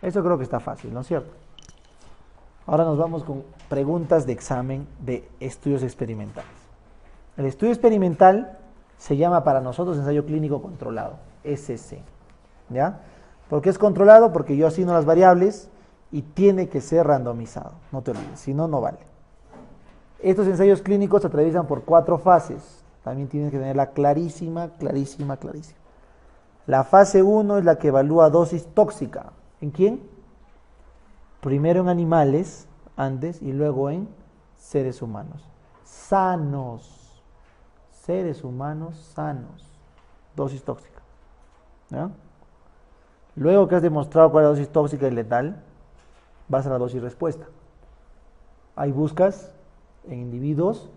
Eso creo que está fácil, ¿no es cierto? Ahora nos vamos con preguntas de examen de estudios experimentales. El estudio experimental se llama para nosotros ensayo clínico controlado, SC. ¿Ya? ¿Por qué es controlado? Porque yo asigno las variables y tiene que ser randomizado. No te olvides, si no, no vale. Estos ensayos clínicos se atraviesan por 4 fases. También tienes que tenerla clarísima, clarísima, clarísima. La fase 1 es la que evalúa dosis tóxica. ¿En quién? Primero en animales, antes, y luego en seres humanos. Sanos. Seres humanos sanos. Dosis tóxica. ¿Ya? Luego que has demostrado cuál es la dosis tóxica y letal, vas a la dosis respuesta. Ahí buscas en individuos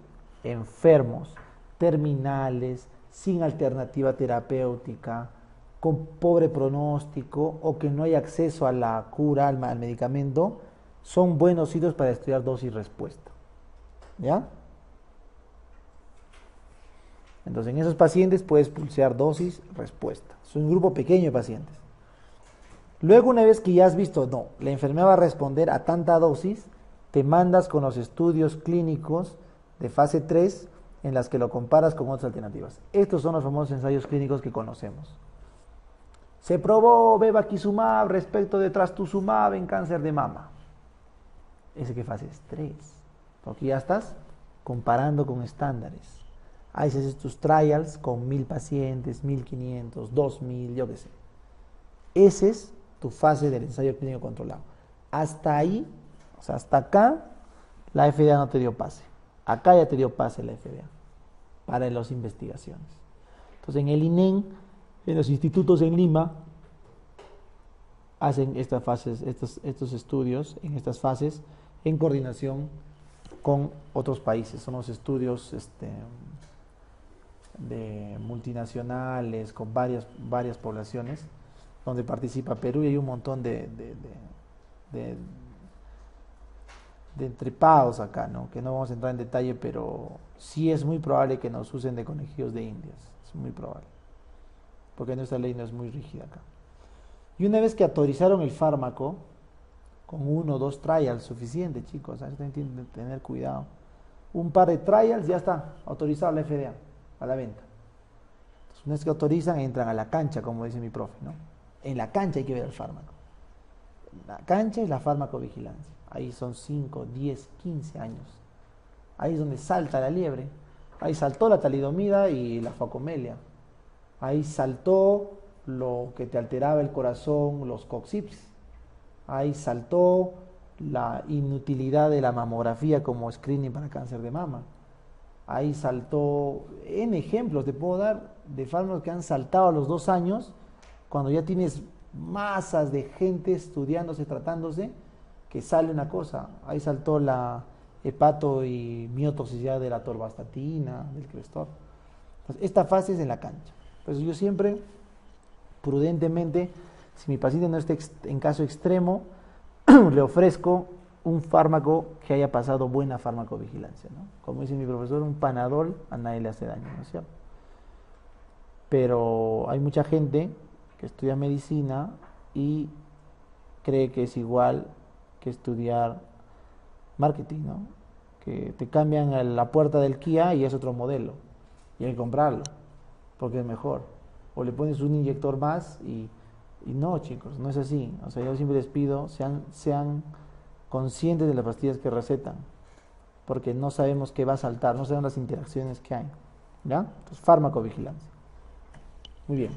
enfermos, terminales, sin alternativa terapéutica, con pobre pronóstico o que no hay acceso a la cura, al medicamento, son buenos sitios para estudiar dosis respuesta. ¿Ya? Entonces en esos pacientes puedes pulsear dosis respuesta. Es un grupo pequeño de pacientes. Luego, una vez que ya has visto, no, la enfermedad va a responder a tanta dosis, te mandas con los estudios clínicos de fase 3 en las que lo comparas con otras alternativas. Estos son los famosos ensayos clínicos que conocemos. Se probó bevacizumab respecto de trastuzumab en cáncer de mama. ¿Ese qué fase es? 3. Porque ya estás comparando con estándares. Ahí se haces tus trials con 1000 pacientes, 1500, 2000, yo qué sé. Ese es tu fase del ensayo clínico controlado. Hasta ahí, o sea, hasta acá, la FDA no te dio pase. Acá ya te dio pase la FDA para las investigaciones. Entonces, en el INEN, en los institutos en Lima, hacen estas fases, estos estudios en estas fases en coordinación con otros países. Son los estudios de multinacionales con varias poblaciones, donde participa Perú y hay un montón de entrepados acá, ¿no? Que no vamos a entrar en detalle, pero sí es muy probable que nos usen de conejillos de indias, es muy probable, porque nuestra ley no es muy rígida acá. Y una vez que autorizaron el fármaco, con 1 o 2 trials suficiente, chicos, tienen que tener cuidado. Un par de trials ya está autorizado la FDA a la venta. Entonces, una vez que autorizan, entran a la cancha, como dice mi profe, ¿no? En la cancha hay que ver el fármaco. La cancha es la farmacovigilancia. Ahí son 5, 10, 15 años. Ahí es donde salta la liebre. Ahí saltó la talidomida y la facomelia. Ahí saltó lo que te alteraba el corazón, los coxips. Ahí saltó la inutilidad de la mamografía como screening para cáncer de mama. Ahí saltó, en ejemplos te puedo dar de fármacos que han saltado a los 2 años, cuando ya tienes masas de gente estudiándose, tratándose, que sale una cosa. Ahí saltó la hepato y miotoxicidad de la atorvastatina, del Crestor. Entonces, esta fase es en la cancha. Pues yo siempre, prudentemente, si mi paciente no está en caso extremo, le ofrezco un fármaco que haya pasado buena farmacovigilancia, ¿no? Como dice mi profesor, un Panadol a nadie le hace daño, ¿no es cierto? Pero hay mucha gente que estudia medicina y cree que es igual que estudiar marketing, ¿no? Que te cambian a la puerta del Kia y es otro modelo y hay que comprarlo porque es mejor, o le pones un inyector más y no, chicos, no es así. O sea, yo siempre les pido sean conscientes de las pastillas que recetan, porque no sabemos qué va a saltar, no sabemos las interacciones que hay, ¿ya? Entonces, farmacovigilancia. Muy bien.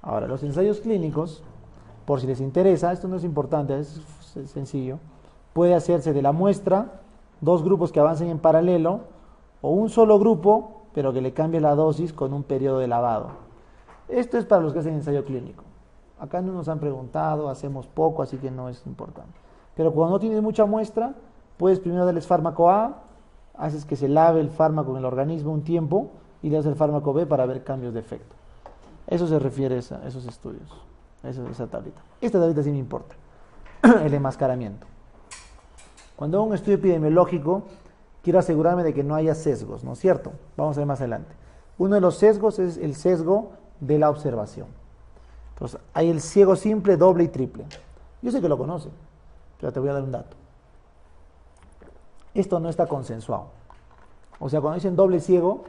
Ahora, los ensayos clínicos, por si les interesa, esto no es importante, es sencillo, puede hacerse de la muestra 2 grupos que avancen en paralelo o un solo grupo, pero que le cambie la dosis con un periodo de lavado. Esto es para los que hacen ensayo clínico. Acá no nos han preguntado, hacemos poco, así que no es importante. Pero cuando no tienes mucha muestra, puedes primero darles fármaco A, haces que se lave el fármaco en el organismo un tiempo y le das el fármaco B para ver cambios de efecto. Eso se refiere a esos estudios, esa tablita. Esta tablita sí me importa, el enmascaramiento. Cuando hago un estudio epidemiológico, quiero asegurarme de que no haya sesgos, ¿no es cierto? Vamos a ver más adelante. Uno de los sesgos es el sesgo de la observación. Entonces, hay el ciego simple, doble y triple. Yo sé que lo conoce, pero te voy a dar un dato. Esto no está consensuado. O sea, cuando dicen doble ciego,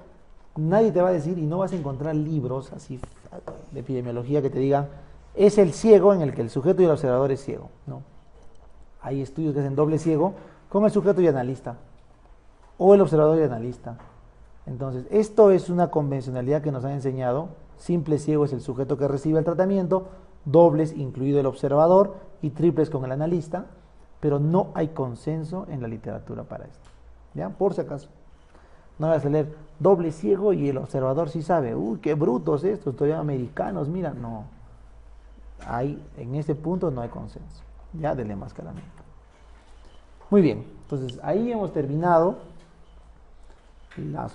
nadie te va a decir y no vas a encontrar libros así de epidemiología que te digan es el ciego en el que el sujeto y el observador es ciego. No. Hay estudios que hacen doble ciego con el sujeto y analista o el observador y analista. Entonces, esto es una convencionalidad que nos han enseñado. Simple ciego es el sujeto que recibe el tratamiento, dobles incluido el observador y triples con el analista, pero no hay consenso en la literatura para esto. ¿Ya? Por si acaso. No vas a leer doble ciego y el observador sí sabe. Uy, qué brutos estos, todavía americanos, mira. No. En ese punto no hay consenso. Ya del enmascaramiento. Muy bien. Entonces, ahí hemos terminado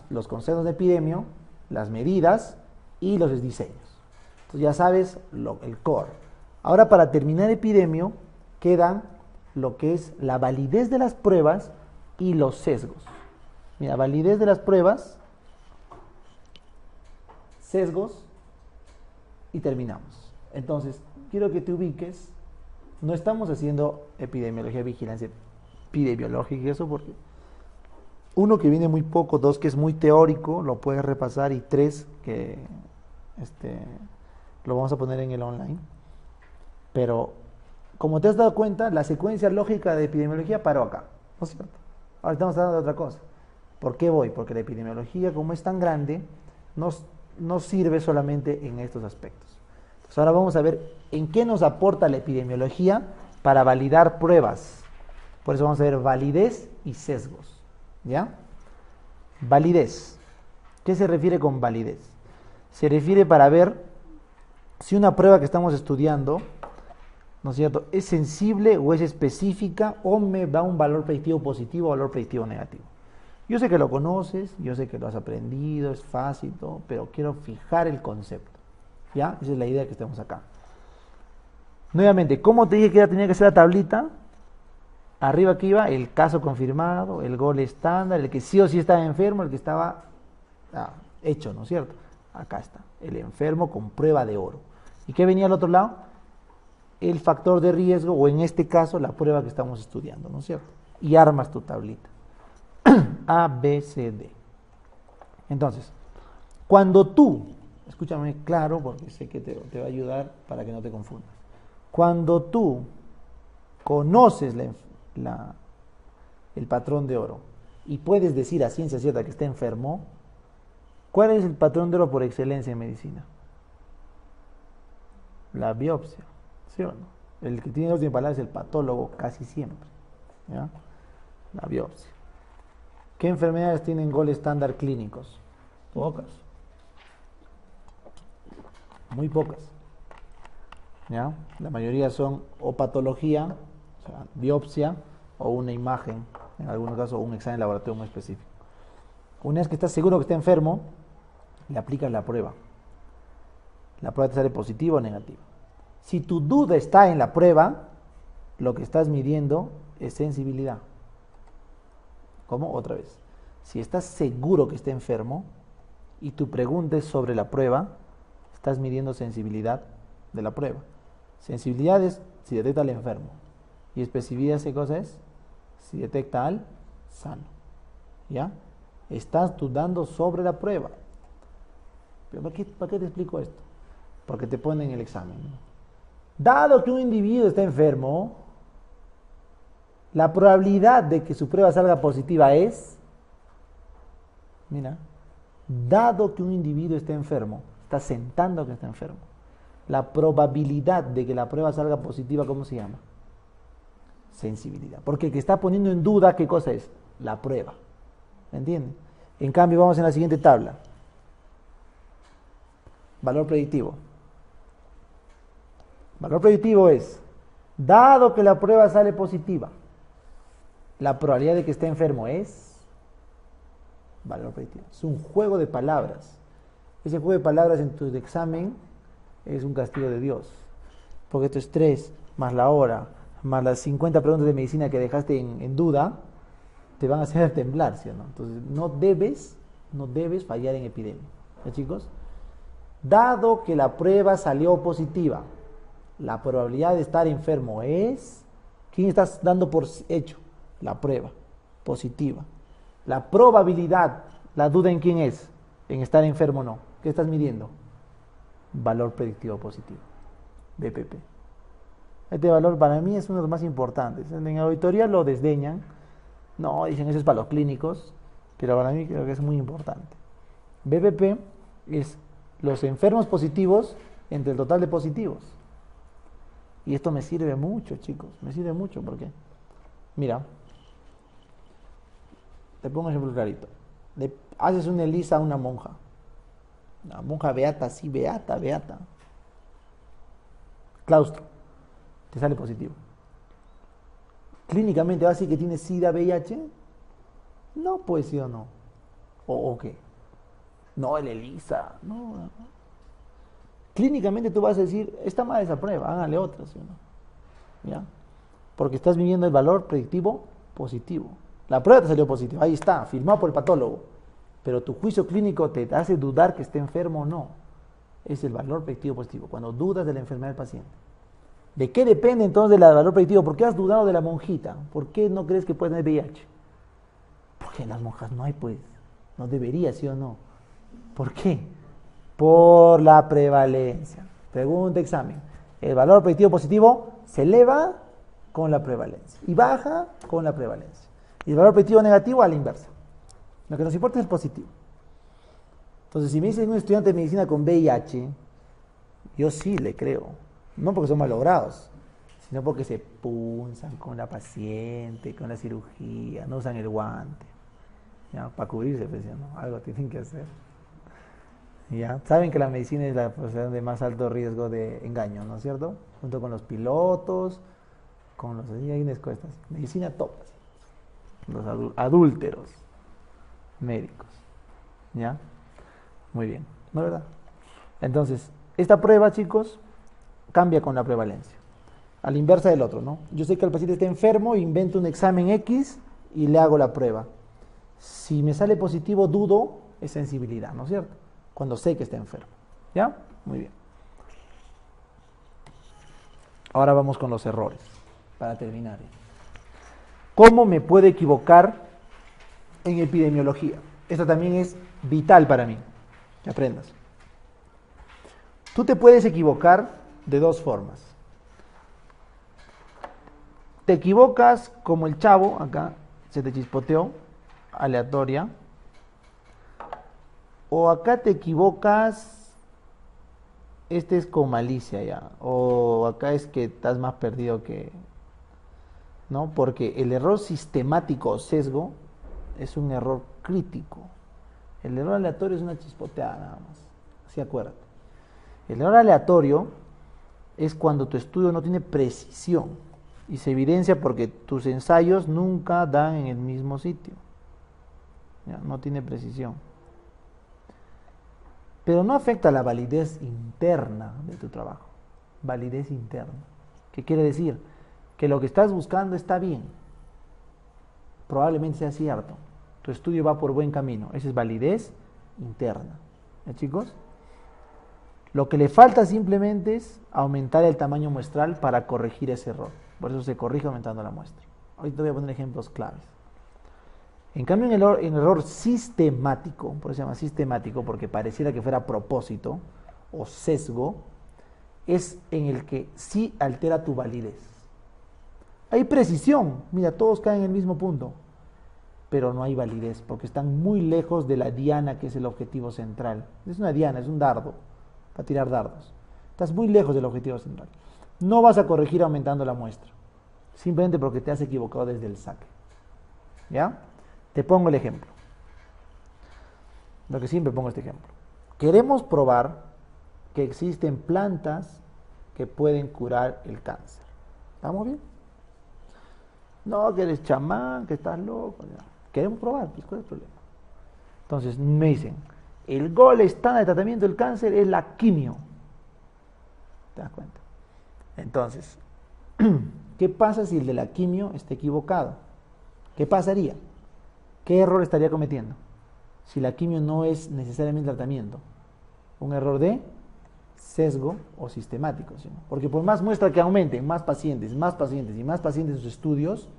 los conceptos de epidemio, las medidas y los diseños. Entonces, ya sabes el core. Ahora, para terminar epidemio, quedan lo que es la validez de las pruebas y los sesgos. Mira, validez de las pruebas, sesgos y terminamos. Entonces, quiero que te ubiques. No estamos haciendo epidemiología, vigilancia epidemiológica y eso porque uno que viene muy poco, dos que es muy teórico, lo puedes repasar y tres que lo vamos a poner en el online. Pero como te has dado cuenta, la secuencia lógica de epidemiología paró acá, ¿no es cierto? Ahora estamos hablando de otra cosa. ¿Por qué voy? Porque la epidemiología, como es tan grande, no sirve solamente en estos aspectos. Entonces ahora vamos a ver en qué nos aporta la epidemiología para validar pruebas. Por eso vamos a ver validez y sesgos. ¿Ya? Validez. ¿Qué se refiere con validez? Se refiere para ver si una prueba que estamos estudiando, ¿no es cierto?, es sensible o es específica o me da un valor predictivo positivo o valor predictivo negativo. Yo sé que lo conoces, yo sé que lo has aprendido, es fácil, todo, pero quiero fijar el concepto. ¿Ya? Esa es la idea que estemos acá. Nuevamente, ¿cómo te dije que tenía que ser la tablita? Arriba aquí iba el caso confirmado, el gol estándar, el que sí o sí estaba enfermo, el que estaba hecho, ¿no es cierto? Acá está, el enfermo con prueba de oro. ¿Y qué venía al otro lado? El factor de riesgo, o en este caso, la prueba que estamos estudiando, ¿no es cierto? Y armas tu tablita. A, B, C, D. Entonces, cuando tú, escúchame claro, porque sé que te va a ayudar para que no te confundas. Cuando tú conoces el patrón de oro y puedes decir a ciencia cierta que está enfermo, ¿cuál es el patrón de oro por excelencia en medicina? La biopsia, ¿sí o no? El que tiene la última palabra es el patólogo casi siempre, ¿ya? La biopsia. ¿Qué enfermedades tienen gol estándar clínicos? Pocas. Muy pocas. ¿Ya? La mayoría son o patología, o sea, biopsia, o una imagen, en algunos casos un examen de laboratorio muy específico. Una vez que estás seguro que está enfermo, le aplicas la prueba. La prueba te sale positiva o negativa. Si tu duda está en la prueba, lo que estás midiendo es sensibilidad. ¿Cómo? Otra vez. Si estás seguro que está enfermo y tu pregunta es sobre la prueba, estás midiendo sensibilidad de la prueba. Sensibilidad es si detecta al enfermo. Y especificidad, ¿qué cosa es? Si detecta al sano. ¿Ya? Estás dudando sobre la prueba. ¿Pero para qué te explico esto? Porque te ponen el examen, ¿no? Dado que un individuo está enfermo, la probabilidad de que su prueba salga positiva es, mira, dado que un individuo está enfermo, está sentando que está enfermo, la probabilidad de que la prueba salga positiva, ¿cómo se llama? Sensibilidad. Porque el que está poniendo en duda, ¿qué cosa es? La prueba. ¿Me entienden? En cambio, vamos en la siguiente tabla. Valor predictivo. Valor predictivo es, dado que la prueba sale positiva, la probabilidad de que esté enfermo es valor predictivo. Es un juego de palabras. Ese juego de palabras en tu examen es un castigo de Dios. Porque tu estrés, más la hora, más las 50 preguntas de medicina que dejaste en duda, te van a hacer temblar, ¿sí o no? Entonces, no debes fallar en epidemia. ¿Ya, chicos? Dado que la prueba salió positiva, La probabilidad de estar enfermo es... ¿Quién estás dando por hecho? La prueba positiva. La probabilidad, la duda en quién es, en estar enfermo o no. ¿Qué estás midiendo? Valor predictivo positivo, BPP. Este valor para mí es uno de los más importantes. En auditoría lo desdeñan, no, dicen eso es para los clínicos, pero para mí creo que es muy importante. BPP es los enfermos positivos entre el total de positivos. Y esto me sirve mucho, chicos, me sirve mucho porque, mira, te pongo un ejemplo clarito. Le haces una ELISA a una monja beata, sí, beata, claustro, te sale positivo. Clínicamente va a decir que tiene SIDA, VIH, no, pues sí o no, o qué, no, el ELISA, no. Clínicamente tú vas a decir, está mal esa prueba, háganle otra, ¿sí o no? ¿Ya? Porque estás midiendo el valor predictivo positivo. La prueba te salió positiva, ahí está, firmado por el patólogo. Pero tu juicio clínico te hace dudar que esté enfermo o no. Es el valor predictivo positivo, cuando dudas de la enfermedad del paciente. ¿De qué depende entonces del valor predictivo? ¿Por qué has dudado de la monjita? ¿Por qué no crees que puede tener VIH? Porque en las monjas no hay, pues. No debería, ¿sí o no? ¿Por qué? Por la prevalencia. Pregunta, examen. El valor predictivo positivo se eleva con la prevalencia y baja con la prevalencia. Y el valor predictivo negativo a la inversa. Lo que nos importa es el positivo. Entonces, si me dicen un estudiante de medicina con VIH, yo sí le creo. No porque son malogrados, sino porque se punzan con la paciente, con la cirugía, no usan el guante. ¿Ya? Para cubrirse, pues, ¿no? Algo tienen que hacer. ¿Ya? Saben que la medicina es la profesión de más alto riesgo de engaño, ¿no es cierto? Junto con los pilotos, con los... Hay unas cuestas. Medicina top. Los adúlteros médicos. ¿Ya? Muy bien, ¿no es verdad? Entonces, esta prueba, chicos, cambia con la prevalencia. A la inversa del otro, ¿no? Yo sé que el paciente está enfermo, invento un examen X y le hago la prueba. Si me sale positivo, dudo, es sensibilidad, ¿no es cierto? Cuando sé que está enfermo. ¿Ya? Muy bien. Ahora vamos con los errores, para terminar. ¿Cómo me puedo equivocar en epidemiología? Esto también es vital para mí, que aprendas. Tú te puedes equivocar de dos formas. Te equivocas como el chavo, acá se te chispoteó, aleatoria. O acá te equivocas, este es con malicia ya. O acá es que estás más perdido que... ¿no? Porque el error sistemático o sesgo es un error crítico. El error aleatorio es una chispoteada nada más. Así acuérdate. El error aleatorio es cuando tu estudio no tiene precisión y se evidencia porque tus ensayos nunca dan en el mismo sitio. ¿Ya? No tiene precisión. Pero no afecta la validez interna de tu trabajo. Validez interna. ¿Qué quiere decir? Que lo que estás buscando está bien. Probablemente sea cierto. Tu estudio va por buen camino. Esa es validez interna. ¿Ya, chicos? Lo que le falta simplemente es aumentar el tamaño muestral para corregir ese error. Por eso se corrige aumentando la muestra. Ahorita voy a poner ejemplos claves. En cambio, en el error sistemático, por eso se llama sistemático, porque pareciera que fuera a propósito o sesgo, es en el que sí altera tu validez. Hay precisión, mira, todos caen en el mismo punto, pero no hay validez, porque están muy lejos de la diana, que es el objetivo central. Es una diana, es un dardo, para tirar dardos. Estás muy lejos del objetivo central. No vas a corregir aumentando la muestra, simplemente porque te has equivocado desde el saque. ¿Ya? Te pongo el ejemplo. Lo que siempre pongo este ejemplo. Queremos probar que existen plantas que pueden curar el cáncer. ¿Estamos bien? No, que eres chamán, que estás loco. Ya. Queremos probar, pues ¿cuál es el problema? Entonces me dicen, el gol estándar de tratamiento del cáncer es la quimio. ¿Te das cuenta? Entonces, ¿qué pasa si el de la quimio está equivocado? ¿Qué pasaría? ¿Qué error estaría cometiendo? Si la quimio no es necesariamente tratamiento. Un error de sesgo o sistemático, ¿sí? Porque por más muestra que aumenten, más pacientes, más pacientes y más pacientes en sus estudios,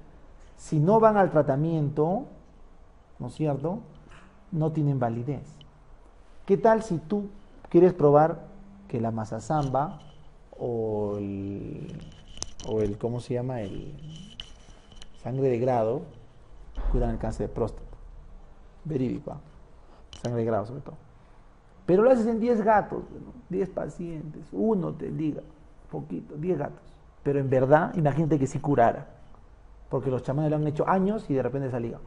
si no van al tratamiento, ¿no es cierto?, no tienen validez. ¿Qué tal si tú quieres probar que la mazazamba o el ¿cómo se llama?, el sangre de grado curan el cáncer de próstata? Verídico, ¿eh? Sangre de grado sobre todo. Pero lo haces en 10 gatos, ¿no? 10 pacientes, uno te diga, poquito, 10 gatos. Pero en verdad, imagínate que sí curara, porque los chamanes lo han hecho años y de repente salía.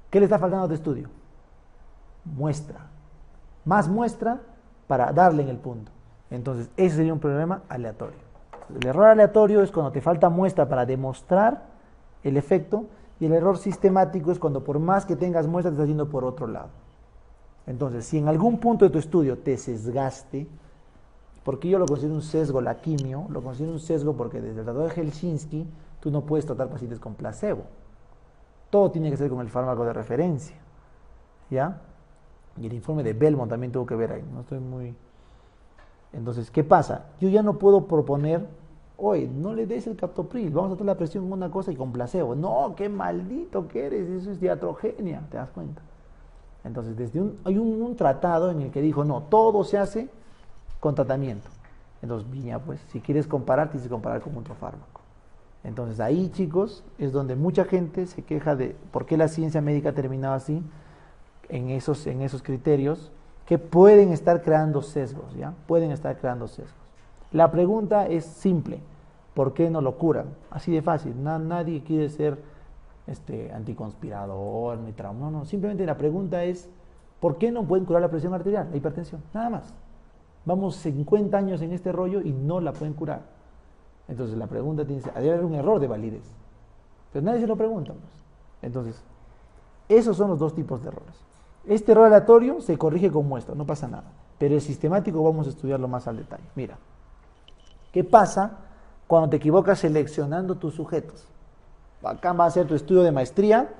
¿Qué le está faltando a tu estudio? Muestra. Más muestra para darle en el punto. Entonces, ese sería un problema aleatorio. El error aleatorio es cuando te falta muestra para demostrar el efecto, y el error sistemático es cuando por más que tengas muestra te estás yendo por otro lado. Entonces, si en algún punto de tu estudio te sesgaste, porque yo lo considero un sesgo, la quimio, lo considero un sesgo porque desde el tratado de Helsinki tú no puedes tratar pacientes con placebo. Todo tiene que ser con el fármaco de referencia, ¿ya? Y el informe de Belmont también tuvo que ver ahí, no estoy muy... Entonces, ¿qué pasa? Yo ya no puedo proponer, oye, no le des el captopril, vamos a tratar la presión con una cosa y con placebo. No, qué maldito que eres, eso es diatrogenia, ¿te das cuenta? Entonces, hay un tratado en el que dijo, no, todo se hace con tratamiento. Entonces, Viña, pues, si quieres comparar, tienes que comparar con otro fármaco. Entonces, ahí, chicos, es donde mucha gente se queja de por qué la ciencia médica ha terminado así, en esos criterios, que pueden estar creando sesgos, ¿ya? Pueden estar creando sesgos. La pregunta es simple, ¿por qué no lo curan? Así de fácil, nadie quiere ser anticonspirador, ni trauma, no, simplemente la pregunta es, ¿por qué no pueden curar la presión arterial, la hipertensión? Nada más. Vamos 50 años en este rollo y no la pueden curar. Entonces la pregunta tiene que ser, debe haber un error de validez, pero nadie se lo pregunta, pues. Entonces, esos son los dos tipos de errores. Este error aleatorio se corrige con muestra, no pasa nada. Pero el sistemático vamos a estudiarlo más al detalle. Mira, ¿qué pasa cuando te equivocas seleccionando tus sujetos? Acá va a ser tu estudio de maestría.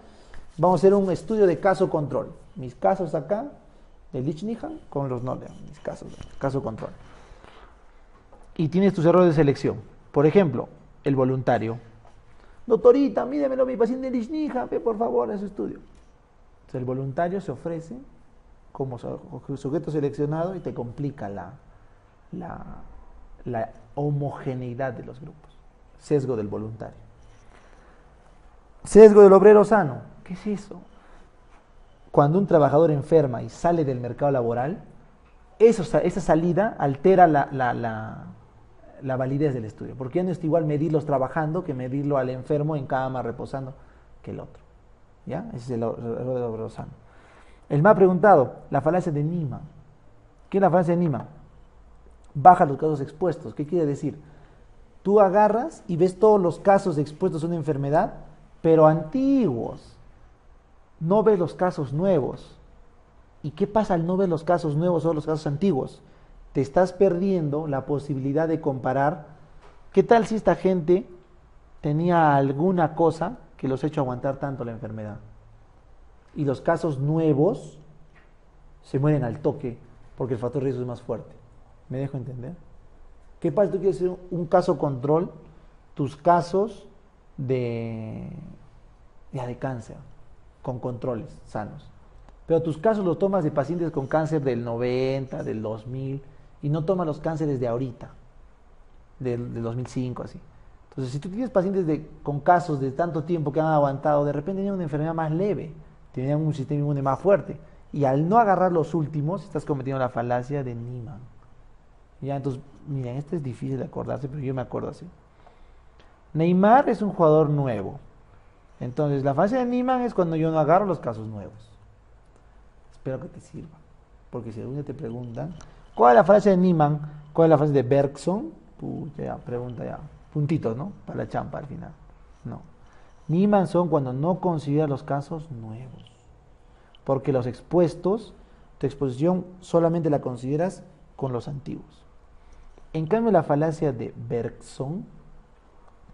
Vamos a hacer un estudio de caso control. Mis casos acá, de Lichnihan con los Noller, mis casos, caso control. Y tienes tus errores de selección. Por ejemplo, el voluntario. Doctorita, mídemelo mi paciente de Lichnihan, ve por favor a su estudio. Entonces, el voluntario se ofrece como sujeto seleccionado y te complica la homogeneidad de los grupos. Sesgo del voluntario. Sesgo del obrero sano. ¿Qué es eso? Cuando un trabajador enferma y sale del mercado laboral, esa salida altera la validez del estudio, porque ya no es igual medirlos trabajando que medirlo al enfermo en cama, reposando, que el otro. ¿Ya? Ese es el error del obrero sano. El más preguntado, la falacia de Niemann. ¿Qué es la falacia de Niemann? Baja los casos expuestos. ¿Qué quiere decir? Tú agarras y ves todos los casos expuestos a una enfermedad, pero antiguos. No ves los casos nuevos. ¿Y qué pasa al no ver los casos nuevos o los casos antiguos? Te estás perdiendo la posibilidad de comparar. ¿Qué tal si esta gente tenía alguna cosa que los ha hecho aguantar tanto la enfermedad? Y los casos nuevos se mueren al toque porque el factor de riesgo es más fuerte. ¿Me dejo entender? ¿Qué pasa si tú quieres hacer un caso control? Tus casos de cáncer con controles sanos. Pero tus casos los tomas de pacientes con cáncer del 90, del 2000 y no tomas los cánceres de ahorita, del 2005, así. Entonces, si tú tienes pacientes con casos de tanto tiempo que han aguantado, de repente tienen una enfermedad más leve, tienen un sistema inmune más fuerte, y al no agarrar los últimos, estás cometiendo la falacia de Niemann. Ya, entonces, miren, esto es difícil de acordarse, pero yo me acuerdo así. Neymar es un jugador nuevo. Entonces, la falacia de Niemann es cuando yo no agarro los casos nuevos. Espero que te sirva, porque si algún día te preguntan, ¿cuál es la falacia de Niemann? ¿Cuál es la falacia de Bergson? Pucha, ya, pregunta ya. Puntitos, ¿no? Para la champa al final. No. Niemann son cuando no consideras los casos nuevos. Porque los expuestos, tu exposición solamente la consideras con los antiguos. En cambio, la falacia de Bergson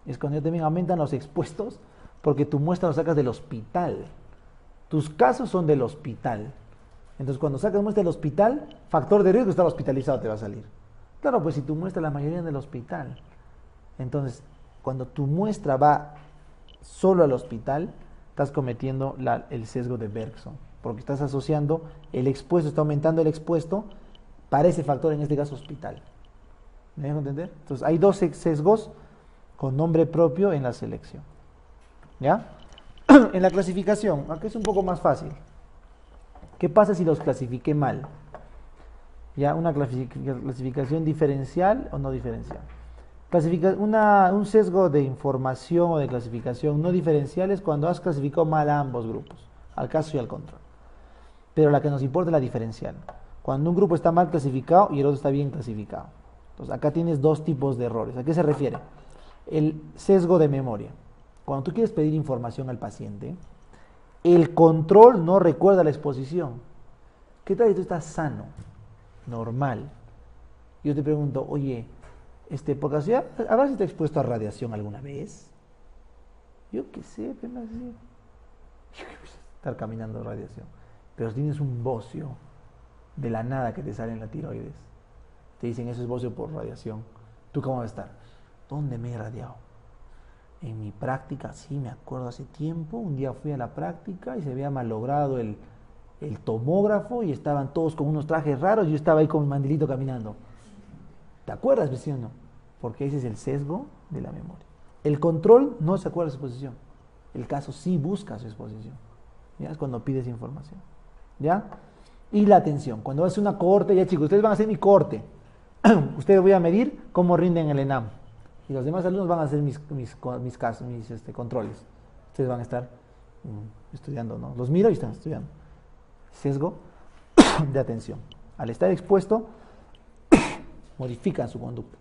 es cuando ya también aumentan los expuestos porque tu muestra lo sacas del hospital. Tus casos son del hospital. Entonces, cuando sacas muestra del hospital, factor de riesgo, estar hospitalizado te va a salir. Claro, pues si tu muestra la mayoría en el hospital, entonces cuando tu muestra va solo al hospital, estás cometiendo el sesgo de Bergson, porque estás asociando el expuesto, está aumentando el expuesto para ese factor, en este caso hospital. ¿Me dejo entender? Entonces hay dos sesgos con nombre propio en la selección. ¿Ya? En la clasificación, aquí es un poco más fácil. ¿Qué pasa si los clasifiqué mal? ¿Ya? Una clasificación diferencial o no diferencial. Un sesgo de información o de clasificación no diferencial es cuando has clasificado mal a ambos grupos, al caso y al control. Pero la que nos importa es la diferencial. Cuando un grupo está mal clasificado y el otro está bien clasificado. Entonces acá tienes dos tipos de errores. ¿A qué se refiere? El sesgo de memoria. Cuando tú quieres pedir información al paciente, el control no recuerda la exposición. ¿Qué tal si tú estás sano, normal? Yo te pregunto, oye, porque así, ¿habrás estado expuesto a radiación alguna vez? Yo qué sé, apenas sí. Estar caminando radiación. Pero tienes un bocio de la nada que te sale en la tiroides. Te dicen, eso es bocio por radiación. ¿Tú cómo vas a estar? ¿Dónde me he radiado? En mi práctica, sí, me acuerdo hace tiempo, un día fui a la práctica y se había malogrado el tomógrafo y estaban todos con unos trajes raros y yo estaba ahí con mi mandilito caminando. ¿Te acuerdas, vecino? Porque ese es el sesgo de la memoria. El control no se acuerda de su exposición. El caso sí busca su exposición. ¿Ya? Es cuando pides información. ¿Ya? Y la atención. Cuando vas a hacer una corte, ya chicos, ustedes van a hacer mi corte. Ustedes voy a medir cómo rinden el ENAM. Y los demás alumnos van a hacer mis controles. Ustedes van a estar estudiando, ¿no? Los miro y están estudiando. Sesgo de atención. Al estar expuesto, modifican su conducta.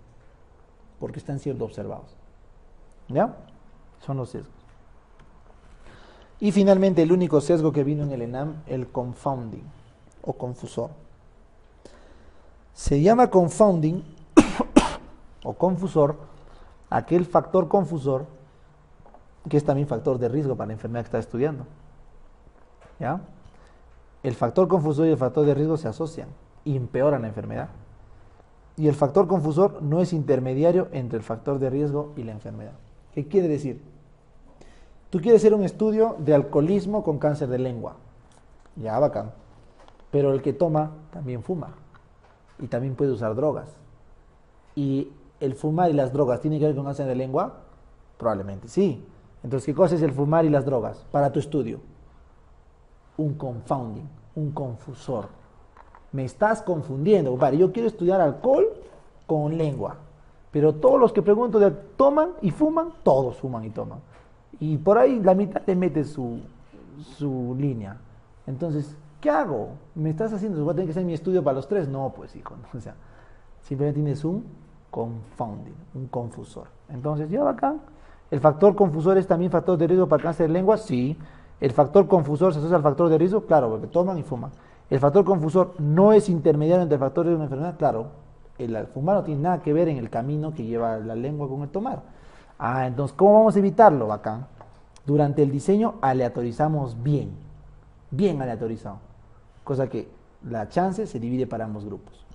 Porque están siendo observados. ¿Ya? Son los sesgos. Y finalmente el único sesgo que vino en el ENAM, el confounding o confusor. Se llama confounding o confusor aquel factor confusor que es también factor de riesgo para la enfermedad que está estudiando. ¿Ya? El factor confusor y el factor de riesgo se asocian y empeoran la enfermedad. Y el factor confusor no es intermediario entre el factor de riesgo y la enfermedad. ¿Qué quiere decir? Tú quieres hacer un estudio de alcoholismo con cáncer de lengua. Ya, bacán. Pero el que toma también fuma. Y también puede usar drogas. ¿Y el fumar y las drogas tienen que ver con cáncer de lengua? Probablemente sí. Entonces, ¿qué cosa es el fumar y las drogas para tu estudio? Un confounding, un confusor. Me estás confundiendo. Vale, yo quiero estudiar alcohol con lengua. Pero todos los que pregunto toman y fuman, todos fuman y toman. Y por ahí la mitad le mete su línea. Entonces, ¿qué hago? ¿Me estás haciendo? ¿Voy a tener que hacer mi estudio para los tres? No, pues hijo. No. O sea, simplemente tienes un confounding, un confusor. Entonces, ya acá, ¿el factor confusor es también factor de riesgo para cáncer de lengua? Sí. ¿El factor confusor se asocia al factor de riesgo? Claro, porque toman y fuman. ¿El factor confusor no es intermediario entre el factor de una enfermedad? Claro. El fumar no tiene nada que ver en el camino que lleva la lengua con el tomar. Entonces, ¿cómo vamos a evitarlo? Bacán. Durante el diseño aleatorizamos bien aleatorizado, cosa que la chance se divide para ambos grupos.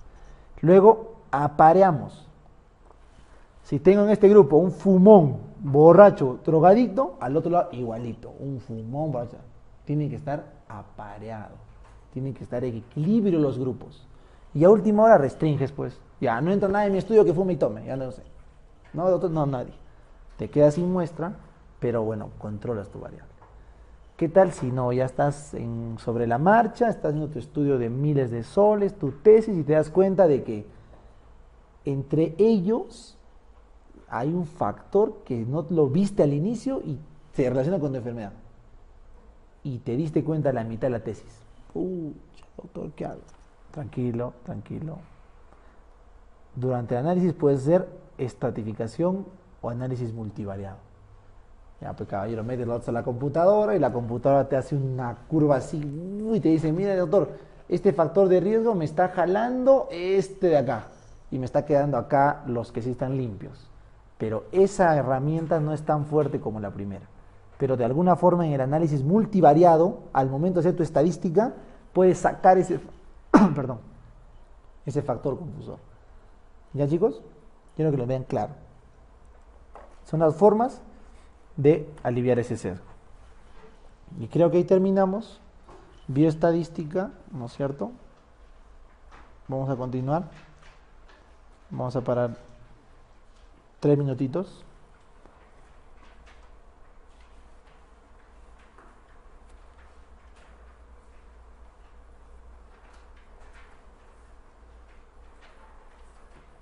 Luego, apareamos. Si tengo en este grupo un fumón, borracho, drogadicto, al otro lado igualito, un fumón, borracho. Tienen que estar apareados, tienen que estar en equilibrio los grupos. Y a última hora restringes, pues. Ya, no entra nadie en mi estudio que fume y tome, ya no sé. No, doctor, no, nadie. Te quedas sin muestra, pero bueno, controlas tu variable. ¿Qué tal si no? Ya estás sobre la marcha, estás haciendo tu estudio de miles de soles, tu tesis, y te das cuenta de que entre ellos hay un factor que no lo viste al inicio y se relaciona con tu enfermedad. Y te diste cuenta a la mitad de la tesis. Doctor, ¿qué hago? Tranquilo, tranquilo. Durante el análisis puede ser estratificación o análisis multivariado. Ya, pues caballero, metes los datos a la computadora y la computadora te hace una curva así y te dice, mira doctor, este factor de riesgo me está jalando de acá y me está quedando acá los que sí están limpios. Pero esa herramienta no es tan fuerte como la primera. Pero de alguna forma en el análisis multivariado, al momento de hacer tu estadística, puedes sacar ese, ese factor confusor. ¿Ya, chicos? Quiero que lo vean claro. Son las formas de aliviar ese sesgo. Y creo que ahí terminamos. Bioestadística, ¿no es cierto? Vamos a continuar. Vamos a parar 3 minutitos.